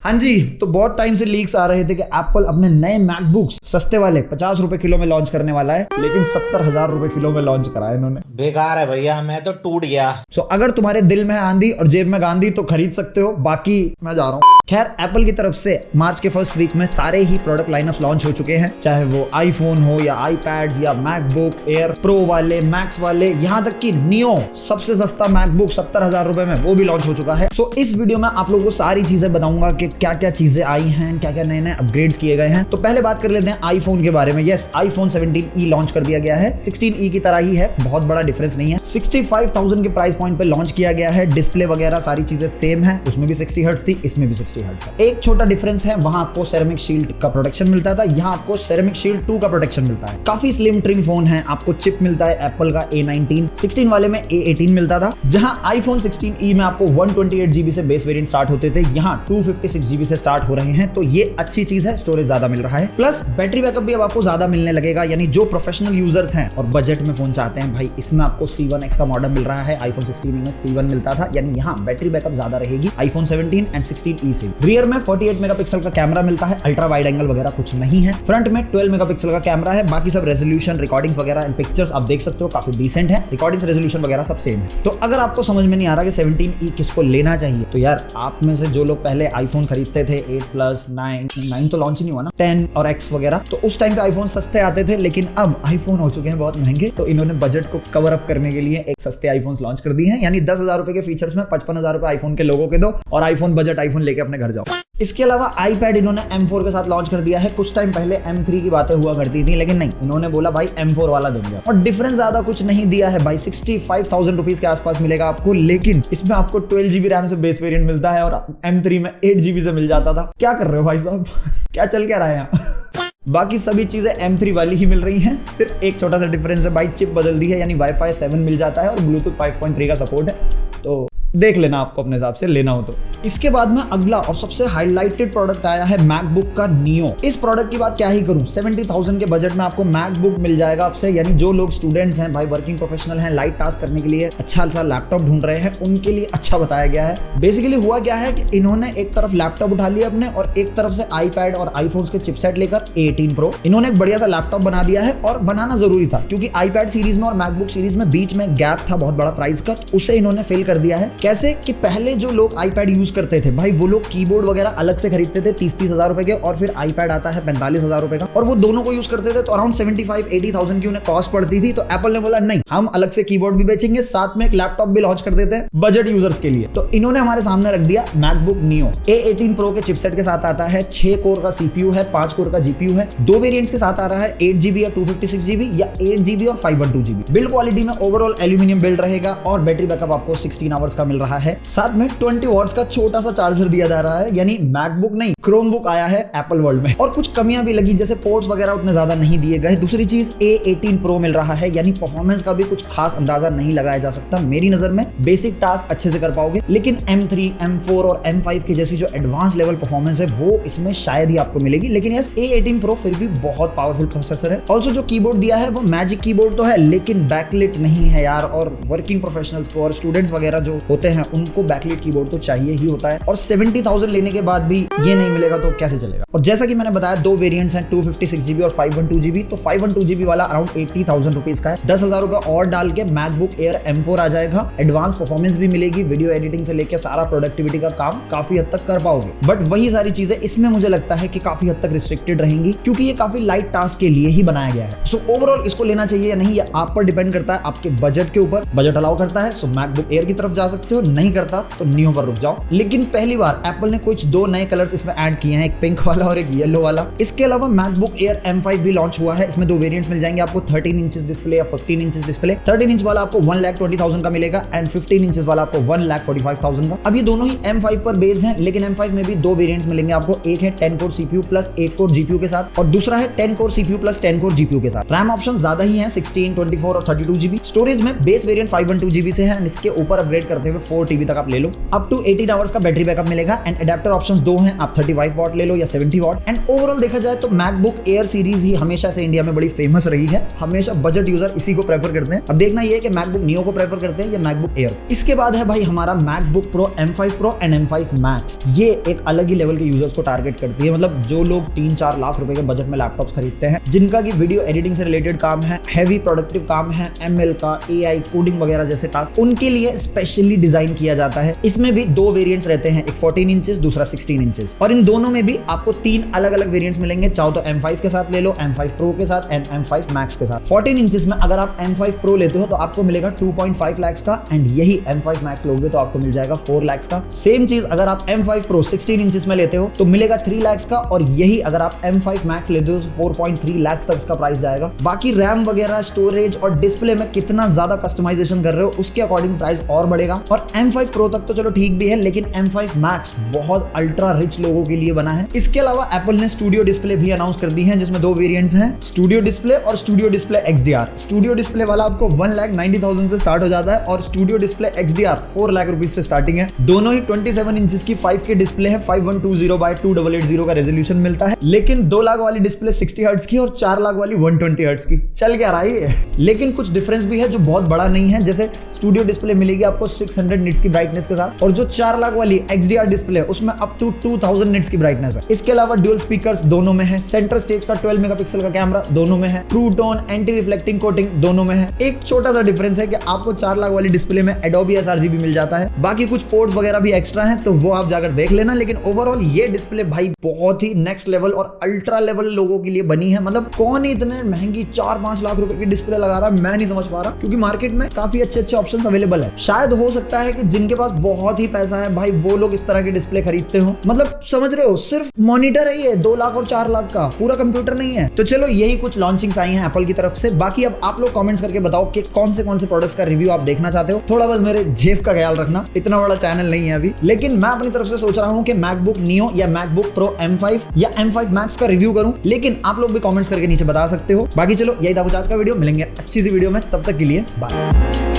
हाँ जी, तो बहुत टाइम से लीक्स आ रहे थे कि एप्पल अपने नए मैकबुक्स सस्ते वाले 50 रुपए किलो में लॉन्च करने वाला है, लेकिन 70,000 रुपए किलो में लॉन्च करा है इन्होंने। बेकार है भैया, मैं तो टूट गया। अगर तुम्हारे दिल में आंधी और जेब में गांधी तो खरीद सकते हो, बाकी मैं जा रहा हूँ। खैर, एप्पल की तरफ से मार्च के फर्स्ट वीक में सारे ही प्रोडक्ट लाइनअप लॉन्च हो चुके हैं, चाहे वो आईफोन हो या आईपैड्स या मैकबुक एयर प्रो वाले, मैक्स वाले, यहाँ तक कि नियो सबसे सस्ता मैकबुक 70,000 रुपए में वो भी लॉन्च हो चुका है। इस वीडियो में आप लोगों को सारी चीजें बताऊंगा कि क्या क्या चीजें आई हैं, क्या क्या नए नए अपग्रेड्स किए गए हैं। तो पहले बात कर लेते हैं आईफोन के बारे में। यस, आईफोन 17e लॉन्च कर दिया गया है। 16e की तरह ही है, बहुत बड़ा डिफरेंस नहीं है। 65,000 के प्राइस पॉइंट पे लॉन्च किया गया है। डिस्प्ले वगैरह सारी चीजें सेम है, उसमें भी 60 हर्ट्ज थी, इसमें भी 60 हर्ट्ज है। एक छोटा डिफरेंस है, वहां आपको सेरेमिक शील्ड का प्रोटेक्शन मिलता था, यहाँ आपको सेरेमिक शील्ड 2 का प्रोटेक्शन मिलता है। काफी स्लिम ट्रिम फोन है। आपको चिप मिलता है एप्पल का A19, 16 वाले में A18 मिलता था। जहां आईफोन 16e में आपको 128GB से बेस वेरिएंट स्टार्ट होते थे, यहाँ 256GB से स्टार्ट हो रहे हैं, तो ये अच्छी चीज है, स्टोरेज ज्यादा मिल रहा है। प्लस बैटरी बैकअप भी अब आपको ज्यादा मिलने लगेगा, यानी जो प्रोफेशनल यूजर्स हैं और बजट में फोन चाहते हैं, भाई इसमें आपको C1X का मॉडल मिल रहा है। आईफोन 16e में C1 मिलता था, यानी यहाँ बैटरी बैकअप ज्यादा रहेगी आईफोन 17 एंड 16e से। रियर में 48 मेगापिक्सल का कैमरा मिलता है, अल्ट्रा वाइड एंगल वगैरह कुछ नहीं है। फ्रंट में 12 मेगापिक्सल का कैमरा है, बाकी सब रेजोल्यूशन, रिकॉर्डिंग्स वगैरह एंड पिक्चर्स आप देख सकते हो काफी डिसेंट है। रिकॉर्डिंग्स, रेजोल्यूशन वगैरह सब सेम है। तो अगर आपको समझ में नहीं आ रहा कि 17e किसको लेना चाहिए, तो यार आप में से जो लोग पहले आईफोन खरीदते थे 8 प्लस 9 तो लॉन्च नहीं हुआ ना, 10 और X वगैरह, तो उस टाइम पे आईफोन सस्ते आते थे, लेकिन अब आईफोन हो चुके हैं बहुत महंगे, तो इन्होंने बजट को कवर अप करने के लिए एक सस्ते आईफोन लॉन्च कर दिए हैं। यानी 10,000 रुपए के फीचर्स में 55,000 रुपए आईफोन के लोगों के दो और आईफोन बजट आईफोन लेके अपने घर जाओ। इसके अलावा आईपैड इन्होंने M4 के साथ लॉन्च कर दिया है। कुछ टाइम पहले M3 की बातें हुआ करती थी, लेकिन नहीं, इन्होंने बोला भाई M4 वाला देंगे। और डिफरेंस ज्यादा कुछ नहीं दिया है भाई, 65,000 रुपीज के आसपास मिलेगा आपको, लेकिन इसमें आपको 12GB रैम से बेस वेरिएंट मिलता है और M3 में 8GB से मिल जाता था। क्या कर रहे हो भाई साहब क्या चल क्या रहा है यहाँ बाकी सभी चीजें M3 वाली ही मिल रही हैं, सिर्फ एक छोटा सा डिफरेंस है भाई, चिप बदल दी है, यानी Wi-Fi 7 मिल जाता है और ब्लूटूथ 5.3 का सपोर्ट है। तो देख लेना आपको अपने हिसाब से लेना हो तो। इसके बाद में अगला और सबसे हाईलाइटेड प्रोडक्ट आया है मैकबुक का नियो। इस प्रोडक्ट की बात क्या ही करूं, 70,000 के बजट में आपको मैकबुक मिल जाएगा आपसे, यानी जो लोग स्टूडेंट्स हैं भाई, वर्किंग प्रोफेशनल हैं, लाइट टास्क करने के लिए अच्छा सा लैपटॉप ढूंढ रहे हैं, उनके लिए अच्छा बताया गया है। बेसिकली हुआ क्या है कि इन्होंने एक तरफ लैपटॉप उठा लिया अपने और एक तरफ से आईपैड और आईफोन के चिपसेट लेकर A18 Pro इन्होंने एक बढ़िया सा लैपटॉप बना दिया है। और बनाना जरूरी था, क्योंकि आईपैड सीरीज में और मैकबुक सीरीज में बीच में गैप था बहुत बड़ा प्राइस का, उसे इन्होंने फिल कर दिया है। कैसे कि पहले जो लोग आईपैड यूज करते थे भाई, वो लोग कीबोर्ड वगैरह अलग से खरीदते थे 30,000 रुपए के, और फिर आईपैड आता है 45,000 रुपए का, और वो दोनों को यूज करते थे, तो अराउंड 75-80,000 की उन्हें कॉस्ट पड़ती थी। तो एप्पल ने बोला नहीं, हम अलग से कीबोर्ड भी बेचेंगे, साथ में एक लैपटॉप भी लॉन्च कर देते हैं बजट यूजर्स के लिए। तो इन्होंने हमारे सामने रख दिया मैकबुक नियो। A18 Pro के चिपसेट के साथ आता है, 6 कोर का CPU है, 5 कोर का GPU है, 2 वेरिएंट्स के साथ आ रहा है, 8GB या 256GB या 8GB और 512GB। बिल्ड क्वालिटी में ओवरऑल एल्यूमिनियम बिल्ड रहेगा और बैटरी बैकअप आपको 16 आवर्स का मिल रहा है। साथ में 20 वॉट्स का छोटा सा चार्जर दिया जा रहा है, यानी मैकबुक नहीं क्रोमबुक आया है एप्पल वर्ल्ड में। और कुछ कमियां भी लगी, जैसे पोर्ट्स वगैरह उतने ज्यादा नहीं दिए गए। दूसरी चीज, A18 Pro मिल रहा है, यानी परफॉर्मेंस का भी कुछ खास अंदाजा नहीं लगाया जा सकता मेरी नजर में। बेसिक टास्क अच्छे से कर पाओगे, लेकिन M3, M4 और M5 की जैसी जो एडवांस लेवल परफॉर्मेंस है वो इसमें शायद ही आपको मिलेगी। लेकिन यस, A18 Pro फिर भी बहुत पावरफुल प्रोसेसर है। ऑल्सो जो कीबोर्ड दिया है वो मैजिक कीबोर्ड तो है, लेकिन बैकलिट नहीं है यार, और वर्किंग प्रोफेशनल्स को और स्टूडेंट्स वगैरह जो होते हैं उनको बैकलिट कीबोर्ड तो चाहिए ही होता है। और 70,000 लेने के बाद भी ये नहीं मिलेगा तो कैसे चलेगा। और जैसा कि मैंने बताया, 2 वेरिएंट्स हैं, 256GB और 512GB। तो 512GB वाला अराउंड 80,000 रुपीज का है। 10,000 रुपए और डाल के मैकबुक एयर M4 आ जाएगा। एडवांस परफॉर्मेंस भी मिलेगी, वीडियो एडिटिंग से लेकर सारा प्रोडक्टिविटी का काम काफी हद तक कर पाओगे। बट वही सारी चीजें इसमें मुझे लगता है कि काफी हद तक रिस्ट्रिक्टेड रहेंगी, क्योंकि ये काफी लाइट टास्क के लिए ही बनाया गया है। सो ओवरऑल इसको लेना चाहिए या नहीं, ये आप पर डिपेंड करता है, आपके बजट के ऊपर। बजट अलाउ करता है सो मैकबुक एयर की तरफ जा सकते हो, नहीं करता तो नियो पर रुक जाओ। लेकिन पहली बार एप्पल ने कुछ 2 नए कलर्स इसमें ऐड किए हैं, एक पिंक वाला और एक येलो वाला। इसके अलावा मैकबुक एयर M5 भी लॉन्च हुआ है। इसमें 2 वेरिएंट्स मिल जाएंगे आपको, 13 इंचेस डिस्प्ले या 15 इंचेस डिस्प्ले। 13 इंच वाला आपको 1,20,000 का मिलेगा एंड 15 इंचेस वाला आपको 1,45,000 का। अब ये दोनों ही M5 पर बेस्ड हैं, लेकिन M5 में भी 2 वेरिएंट्स मिलेंगे आपको। एक है 10 core CPU plus 8 core GPU के साथ, और दूसरा है 10 core CPU plus 10 core GPU के साथ। रैम ऑप्शन ज्यादा ही है, 16, 24 और 32GB। स्टोरेज में बेस वेरिएंट 512GB से है, इसके ऊपर अपग्रेड करते हुए हुए 4 TB तक आप ले लो। अप टू 18 आवर्स का बैटरी बैकअप मिलेगा एंड अडेप्टर ऑप्शंस दो हैं, आप 35 वॉट ले लो या 70 वॉट। एंड ओवरऑल देखा जाए तो मैकबुक एयर सीरीज ही हमेशा से इंडिया में बड़ी फेमस रही है, हमेशा बजट यूजर इसी को प्रेफर करते हैं। अब देखना ये है कि मैकबुक नियो को प्रेफर करते हैं या मैकबुक एयर। इसके बाद है भाई हमारा MacBook pro M5 pro and M5 max. ये एक अलग ही लेवल के यूजर्स को टारगेट करती है, मतलब जो लोग 3-4 लाख रुपए के बजट में लैपटॉप्स खरीदते हैं, जिनका की वीडियो एडिटिंग से रिलेटेड काम है, हैवी प्रोडक्टिव काम है, ML का, AI कोडिंग वगैरह जैसे टास्क, उनके लिए स्पेशली डिजाइन किया जाता है। इसमें भी 2 वेरिएंट्स रहते हैं, एक 14 इंचेस दूसरा 16 इंचेस, और इन दोनों में भी आपको 3 अलग अलग वेरिएंट्स मिलेंगे। चाहो तो M5 के साथ ले लो, M5 प्रो के साथ एंड M5 मैक्स के साथ। 14 इंचेस में अगर आप M5 प्रो लेते हो तो आपको मिलेगा 2.5 लाख का, एंड यही M5 मैक्स लोगे तो आपको मिल जाएगा 4 लाख का। सेम चीज अगर आप M5 प्रो 16 इंचेस में लेते हो तो मिलेगा 3 लाख का, और यही अगर आप M5 मैक्स लेते हो तो 4.3 लाख तक इसका प्राइस जाएगा। बाकी रैम वगैरह, स्टोरेज और डिस्प्ले में कितना ज्यादा कस्टमाइजेशन कर रहे हो उसके अकॉर्डिंग प्राइस और बढ़ेगा। और M5 प्रो तक तो चलो ठीक भी है, लेकिन M5 मैक्स बहुत अल्ट्रा रिच लोगों के लिए बना है। इसके अलावा एप्पल ने स्टूडियो डिस्प्ले भी अनाउंस कर दी है, जिसमें 2 वेरिएंट्स हैं, स्टूडियो डिस्प्ले और studio display XDR। Studio display वाला आपको 1,90,000 से स्टार्ट हो जाता है और studio display XDR 4 lakh rupees से स्टार्टिंग है। दोनों ही 27 इंचेस की 5K डिस्प्ले है, 5120x2880 का रेजोल्यूशन मिलता है, लेकिन 2 लाख वाली डिस्प्ले 60 हर्ट्ज की और 4 लाख वाली 120 हर्ट्ज की। चल क्या रहा है, लेकिन कुछ डिफरेंस भी है जो बहुत बड़ा नहीं है। जैसे स्टूडियो डिस्प्ले मिलेगी आपको 600 निट्स की ब्राइटनेस के साथ, और जो 4 लाख वाली XDR डिस्प्ले है उसमें अप टू 2000 निट्स की ब्राइटनेस है। इसके अलावा ड्यूल स्पीकर्स दोनों में है, सेंटर स्टेज का 12 मेगापिक्सल का कैमरा दोनों में है, true tone anti reflecting coating दोनों में है। एक छोटा सा डिफरेंस है कि आपको 4 लाख वाली डिस्प्ले में Adobe sRGB मिल जाता है, बाकी कुछ पोर्ट्स वगैरह भी एक्स्ट्रा हैं तो वो आप जाकर देख लेना। लेकिन ओवरऑल ये डिस्प्ले भाई बहुत ही नेक्स्ट लेवल और अल्ट्रा लेवल लोगों के लिए बनी है। मतलब कौन इतने महंगी 4-5 लाख रुपए की डिस्प्ले लगा रहा है, मैं नहीं समझ पा रहा, क्योंकि मार्केट में काफी अच्छे ऑप्शंस अवेलेबल है। शायद हो सकता है कि जिनके पास बहुत ही पैसा है भाई वो लोग इस तरह की डिस्प्ले खरीदते हो, मतलब समझ रहे हो, सिर्फ मॉनिटर है ये 2 लाख और 4 लाख का, पूरा कंप्यूटर नहीं है। तो चलो यही कुछ लॉन्चिंग्स आई हैं एप्पल की तरफ से। बाकी अब आप लोग कमेंट्स करके बताओ कि कौन से प्रोडक्ट्स का रिव्यू आप देखना चाहते हो। थोड़ा बस मेरे जेब का ख्याल रखना, इतना बड़ा चैनल नहीं है अभी, लेकिन मैं अपनी तरफ से सोच रहा हूं कि मैकबुक नियो या मैकबुक प्रो M5 या M5 मैक्स का रिव्यू करूं, लेकिन आप लोग भी कमेंट्स करके नीचे बता सकते हो। बाकी चलो यही था कुछ आज का वीडियो, मिलेंगे अच्छी सी वीडियो में, तब तक के लिए बाय।